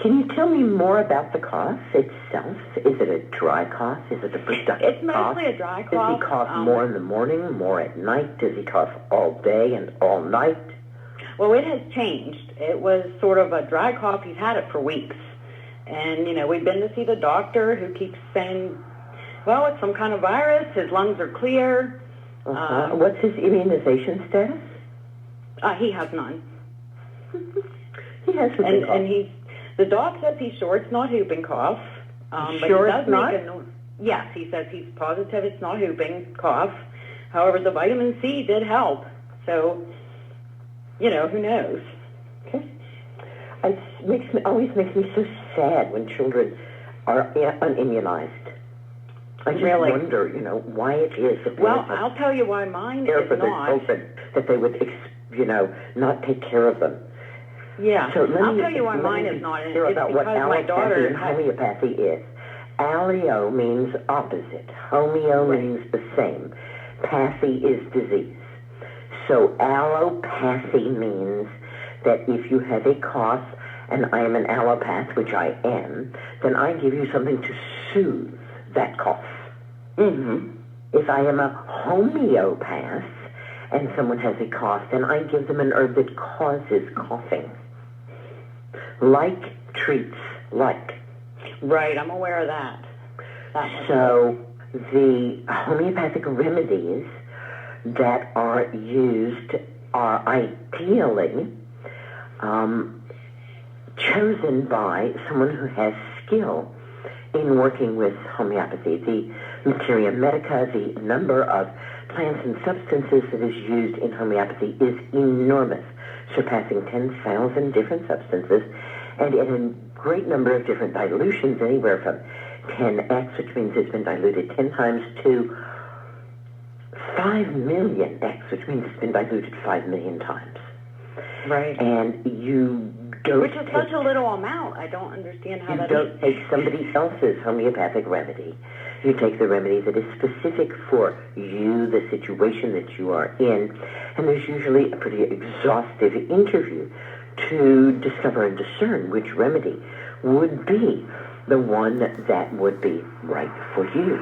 Can you tell me more about the cough itself? Is it a dry cough? Is it a productive It's mostly a dry cough. Does he cough more in the morning, more at night? Does he cough all day and all night? Well, it has changed. It was sort of a dry cough. He's had it for weeks. And, we've been to see the doctor who keeps saying, well, it's some kind of virus. His lungs are clear. What's his immunization status? He has none. He has whooping cough. And the doc says he's sure it's not whooping cough. But sure he does it's not? Yes, he says he's positive it's not whooping cough. However, the vitamin C did help. So, who knows? Okay. It always makes me so sad when children are unimmunized. I just wonder, why it is that I'll tell you why mine is not. Children, that they would, not take care of them. Yeah, so I'll tell you why mine is not. It's about what allopathy and homeopathy is. Allio means opposite. Homeo means the same. Pathy is disease. So allopathy means that if you have a cough and I am an allopath, which I am, then I give you something to soothe that cough. Mm-hmm. If I am a homeopath and someone has a cough, then I give them an herb that causes coughing. Like treats like. Right, I'm aware of that. So the homeopathic remedies that are used are ideally chosen by someone who has skill in working with homeopathy. The materia medica, the number of plants and substances that is used in homeopathy is enormous, surpassing 10,000 different substances, and in a great number of different dilutions, anywhere from 10x, which means it's been diluted 10 times, to 5 million x, which means it's been diluted 5 million times. Right. And you don't Which is such a little amount. I don't understand how that is. You don't take somebody else's homeopathic remedy. You take the remedy that is specific for you, the situation that you are in, and there's usually a pretty exhaustive interview to discover and discern which remedy would be the one that would be right for you.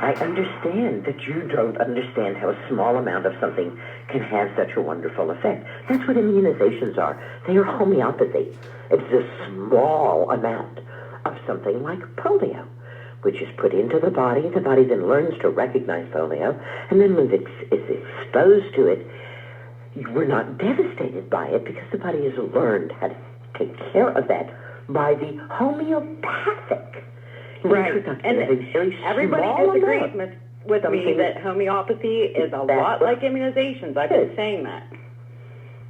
I understand that you don't understand how a small amount of something can have such a wonderful effect. That's what immunizations are. They are homeopathy. It's a small amount of something like polio, which is put into the body. The body then learns to recognize polio, and then when it's exposed to it, we're not devastated by it because the body has learned how to take care of that by the homeopathic. Right, and everybody disagrees with me that homeopathy is a lot like immunizations. I've been saying that.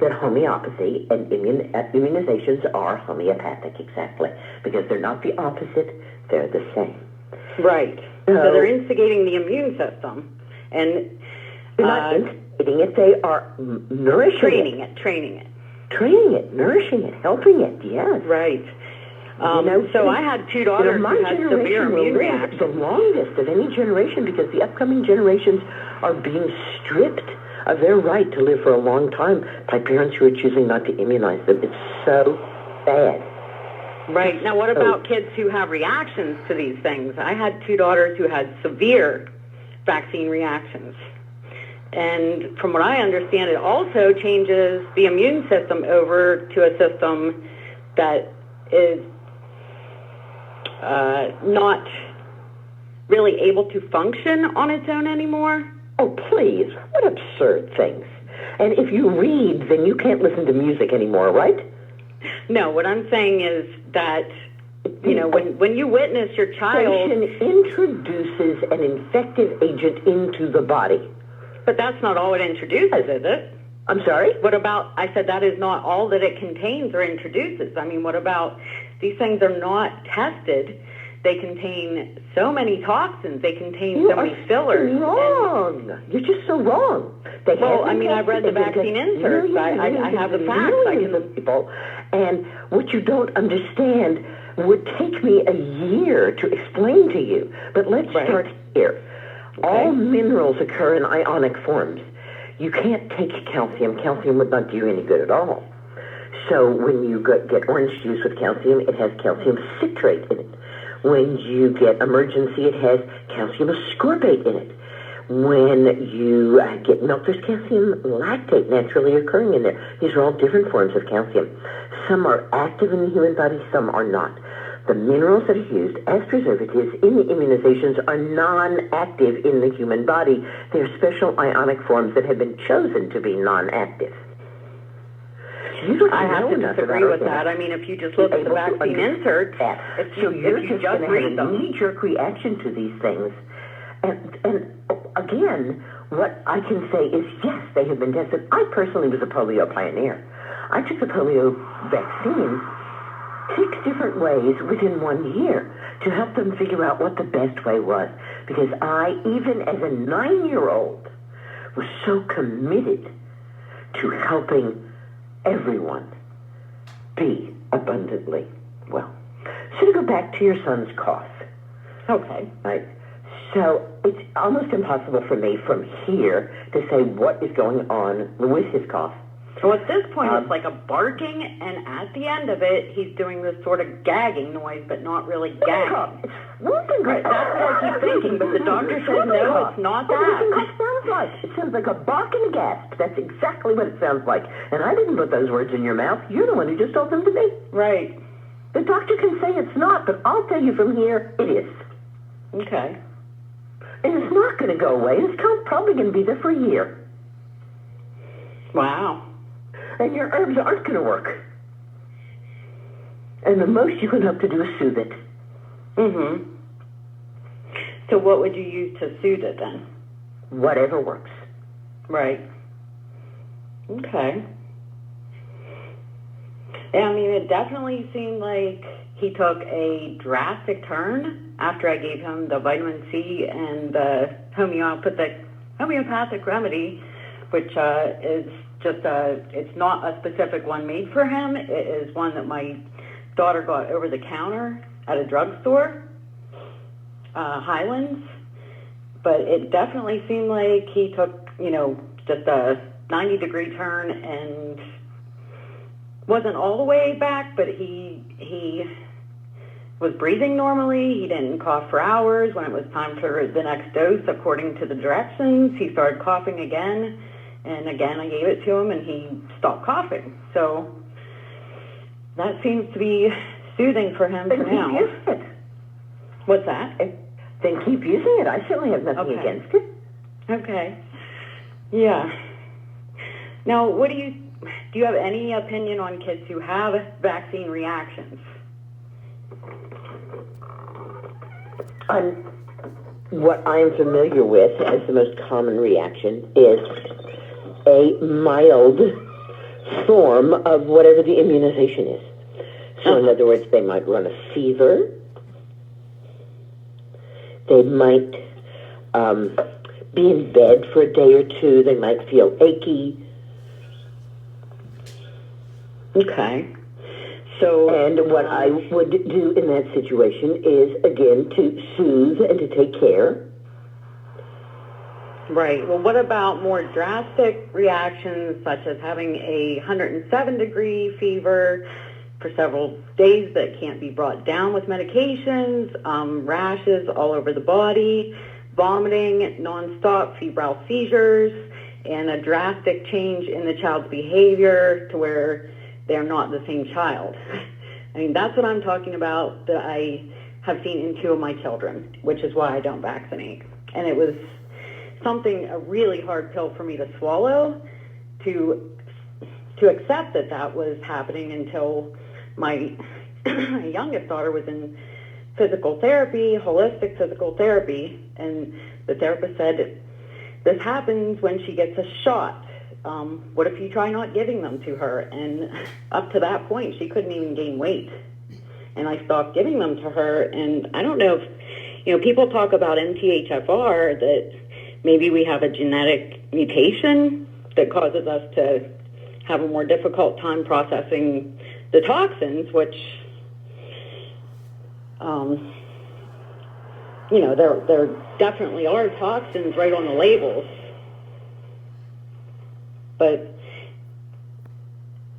That homeopathy and immunizations are homeopathic, exactly, because they're not the opposite, they're the same. Right, so they're instigating the immune system, and they're not instigating it, they are nourishing training it, nourishing it, helping it, yes. Right. So I had two daughters who had severe immune reactions. The longest of any generation, because the upcoming generations are being stripped of their right to live for a long time by parents who are choosing not to immunize them. It's so bad. Right. Now, what about kids who have reactions to these things? I had two daughters who had severe vaccine reactions. And from what I understand, it also changes the immune system over to a system that is not really able to function on its own anymore. Oh, please. What absurd things. And if you read, then you can't listen to music anymore, right? No, what I'm saying is that, when you witness your child... introduces an infective agent into the body. But that's not all it introduces, is it? I'm sorry? What about, I said that is not all that it contains or introduces. I mean, what about, these things are not tested. They contain so many toxins. They contain so many fillers. You're wrong. You're just so wrong. I've read the vaccine inserts. I have the facts. People, and what you don't understand would take me a year to explain to you. But let's start here. Okay. All minerals occur in ionic forms. You can't take calcium. Calcium would not do you any good at all. So when you get orange juice with calcium, it has calcium citrate in it. When you get emergency, it has calcium ascorbate in it. When you get milk, there's calcium lactate naturally occurring in there. These are all different forms of calcium. Some are active in the human body, some are not. The minerals that are used as preservatives in the immunizations are non-active in the human body. They are special ionic forms that have been chosen to be non-active. I have to disagree with that. I mean, if you just look at the vaccine inserts, if you just read them, knee-jerk reaction to these things. And again, what I can say is, yes, they have been tested. I personally was a polio pioneer. I took the polio vaccine 6 different ways within 1 year to help them figure out what the best way was. Because I, even as a 9-year-old, was so committed to helping everyone be abundantly well. So to go back to your son's cough. Okay. Right. So it's almost impossible for me from here to say what is going on with his cough. So at this point, it's like a barking, and at the end of it, he's doing this sort of gagging noise, but not really gagging. Right, that's what I keep thinking, but the doctor said, no, it's not that. It sounds like. It sounds like a bark and a gasp. That's exactly what it sounds like. And I didn't put those words in your mouth. You're the one who just told them to me. Right. The doctor can say it's not, but I'll tell you from here, it is. Okay. And it's not going to go away. It's probably going to be there for a year. Wow. And your herbs aren't going to work. And the most you can hope to do is soothe it. Mm-hmm. So what would you use to soothe it then? Whatever works. Right. Okay. Yeah, I mean, it definitely seemed like he took a drastic turn after I gave him the vitamin C and the homeopathic remedy, which is just it's not a specific one made for him. It is one that my daughter got over the counter at a drugstore, Highlands. But it definitely seemed like he took, just a 90-degree turn and wasn't all the way back, but he was breathing normally. He didn't cough for hours. When it was time for the next dose, according to the directions, he started coughing again. And again, I gave it to him, and he stopped coughing. So that seems to be soothing for him for now. Keep using it. What's that? Then keep using it. I certainly have nothing against it. Okay. Yeah. Now, do you have any opinion on kids who have vaccine reactions? What I'm familiar with as the most common reaction is a mild form of whatever the immunization is. So in other words, they might run a fever. They might be in bed for a day or two. They might feel achy. Okay. So, and what I would do in that situation is, again, to soothe and to take care. Right. Well, what about more drastic reactions, such as having a 107-degree fever for several days that can't be brought down with medications, rashes all over the body, vomiting, nonstop febrile seizures, and a drastic change in the child's behavior to where they're not the same child? I mean, that's what I'm talking about that I have seen in 2 of my children, which is why I don't vaccinate. And it was a really hard pill for me to swallow, to accept that was happening until my youngest daughter was in physical therapy, holistic physical therapy, and the therapist said, this happens when she gets a shot. What if you try not giving them to her? And up to that point, she couldn't even gain weight. And I stopped giving them to her. And I don't know if, people talk about MTHFR, that maybe we have a genetic mutation that causes us to have a more difficult time processing the toxins, which, there definitely are toxins right on the labels. But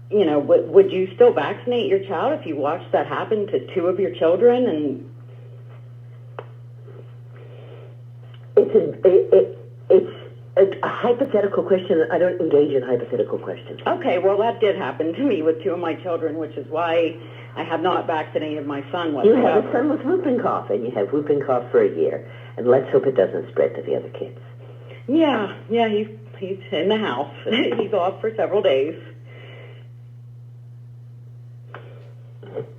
you know, would you still vaccinate your child if you watched that happen to 2 of your children? And it's a hypothetical question. I don't engage in hypothetical questions. Okay, well, that did happen to me with 2 of my children, which is why I have not vaccinated my son whatsoever. You have a son with whooping cough, and you have whooping cough for a year, and let's hope it doesn't spread to the other kids. Yeah, he's in the house. He's off for several days.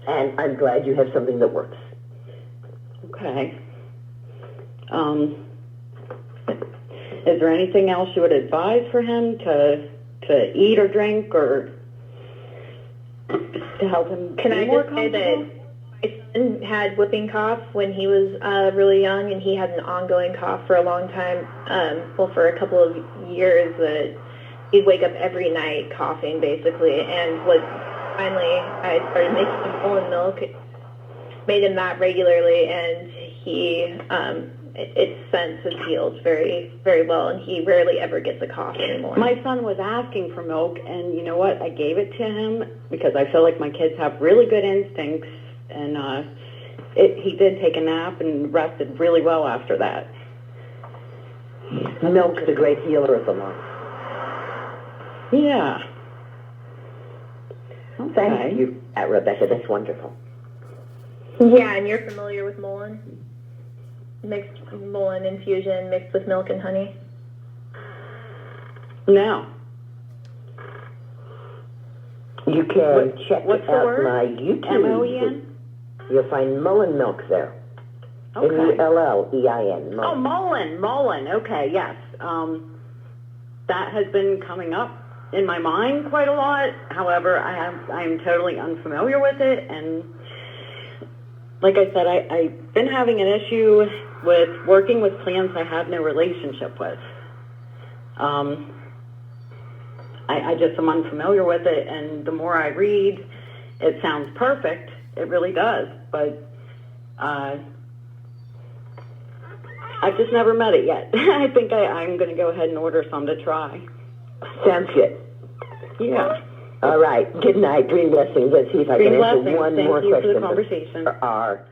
And I'm glad you have something that works. Okay. Is there anything else you would advise for him to eat or drink or to help him Can be I more just say comfortable? that my son had whooping cough when he was really young, and he had an ongoing cough for a long time, for a couple of years. That he'd wake up every night coughing, basically, and finally I started making him almond milk, made him that regularly, and he its sense has healed very, very well, and he rarely ever gets a cough anymore. My son was asking for milk, and you know what? I gave it to him because I feel like my kids have really good instincts, and he did take a nap and rested really well after that. Milk's a great healer of the lungs. Yeah. Okay. Thank you, Rebecca. That's wonderful. Yeah, and you're familiar with Mullein? Mixed Mullein infusion mixed with milk and honey? No. You can check what's the out word? my YouTube. M-O-E-N? You'll find Mullein milk there. Okay. Mullein. Oh, Mullein. Okay, yes. That has been coming up in my mind quite a lot. However, I'm totally unfamiliar with it, and like I said, I've been having an issue with working with plants I have no relationship with. I just am unfamiliar with it, and the more I read, it sounds perfect. It really does, but I've just never met it yet. I think I'm going to go ahead and order some to try. Sounds good. Yeah. All right. Good night. Dream blessings. Let's see if I Dream can answer blessings. one Thank more you question. for the conversation. Our